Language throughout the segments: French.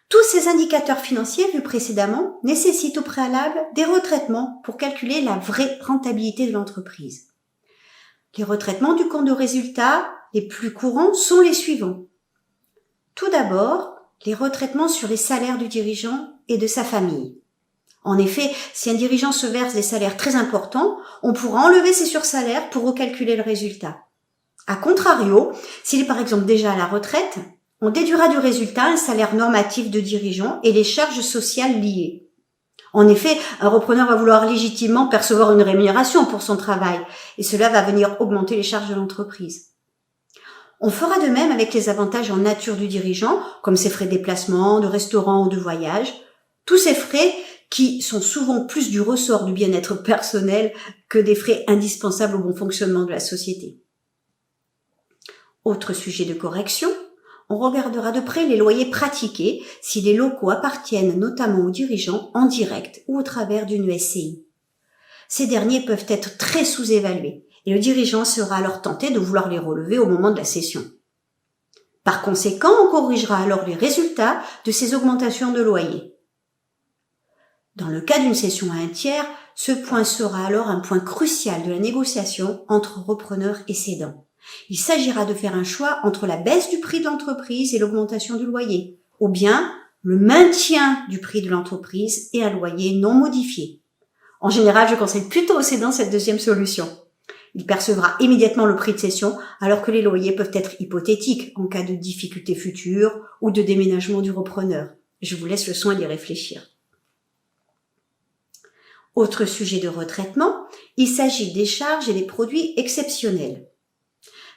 Tous ces indicateurs financiers vus précédemment nécessitent au préalable des retraitements pour calculer la vraie rentabilité de l'entreprise. Les retraitements du compte de résultat les plus courants sont les suivants. Tout d'abord, les retraitements sur les salaires du dirigeant et de sa famille. En effet, si un dirigeant se verse des salaires très importants, on pourra enlever ses sursalaires pour recalculer le résultat. A contrario, s'il est par exemple déjà à la retraite, on déduira du résultat un salaire normatif de dirigeant et les charges sociales liées. En effet, un repreneur va vouloir légitimement percevoir une rémunération pour son travail et cela va venir augmenter les charges de l'entreprise. On fera de même avec les avantages en nature du dirigeant, comme ses frais de déplacement, de restaurant ou de voyage. Tous ces frais qui sont souvent plus du ressort du bien-être personnel que des frais indispensables au bon fonctionnement de la société. Autre sujet de correction, on regardera de près les loyers pratiqués si les locaux appartiennent notamment aux dirigeants en direct ou au travers d'une SCI. Ces derniers peuvent être très sous-évalués et le dirigeant sera alors tenté de vouloir les relever au moment de la cession. Par conséquent, on corrigera alors les résultats de ces augmentations de loyer. Dans le cas d'une cession à un tiers, ce point sera alors un point crucial de la négociation entre repreneur et cédant. Il s'agira de faire un choix entre la baisse du prix de l'entreprise et l'augmentation du loyer, ou bien le maintien du prix de l'entreprise et un loyer non modifié. En général, je conseille plutôt au cédant cette deuxième solution. Il percevra immédiatement le prix de cession alors que les loyers peuvent être hypothétiques en cas de difficultés futures ou de déménagement du repreneur. Je vous laisse le soin d'y réfléchir. Autre sujet de retraitement, il s'agit des charges et des produits exceptionnels.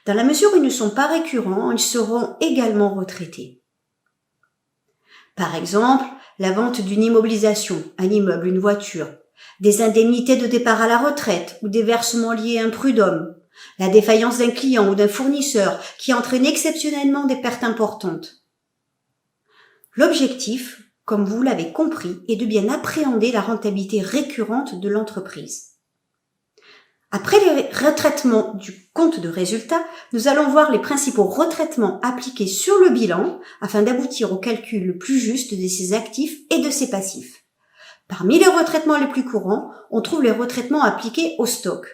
Dans la mesure où ils ne sont pas récurrents, ils seront également retraités. Par exemple, la vente d'une immobilisation, un immeuble, une voiture, des indemnités de départ à la retraite ou des versements liés à un prud'homme, la défaillance d'un client ou d'un fournisseur qui entraîne exceptionnellement des pertes importantes. L'objectif, comme vous l'avez compris, est de bien appréhender la rentabilité récurrente de l'entreprise. Après les retraitements du compte de résultat, nous allons voir les principaux retraitements appliqués sur le bilan afin d'aboutir au calcul le plus juste de ses actifs et de ses passifs. Parmi les retraitements les plus courants, on trouve les retraitements appliqués au stock.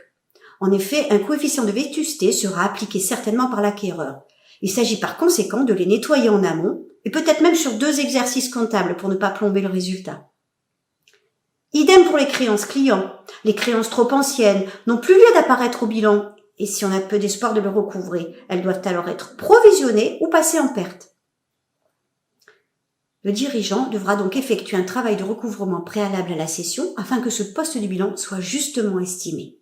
En effet, un coefficient de vétusté sera appliqué certainement par l'acquéreur. Il s'agit par conséquent de les nettoyer en amont et peut-être même sur 2 exercices comptables pour ne pas plomber le résultat. Idem pour les créances clients. Les créances trop anciennes n'ont plus lieu d'apparaître au bilan et si on a peu d'espoir de le recouvrer, elles doivent alors être provisionnées ou passer en perte. Le dirigeant devra donc effectuer un travail de recouvrement préalable à la cession afin que ce poste du bilan soit justement estimé.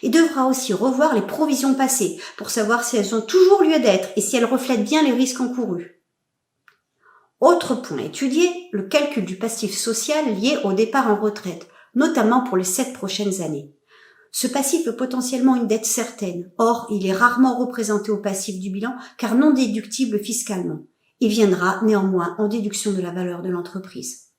Il devra aussi revoir les provisions passées pour savoir si elles ont toujours lieu d'être et si elles reflètent bien les risques encourus. Autre point étudié, le calcul du passif social lié au départ en retraite, notamment pour les 7 prochaines années. Ce passif est potentiellement une dette certaine. Or, il est rarement représenté au passif du bilan car non déductible fiscalement. Il viendra néanmoins en déduction de la valeur de l'entreprise.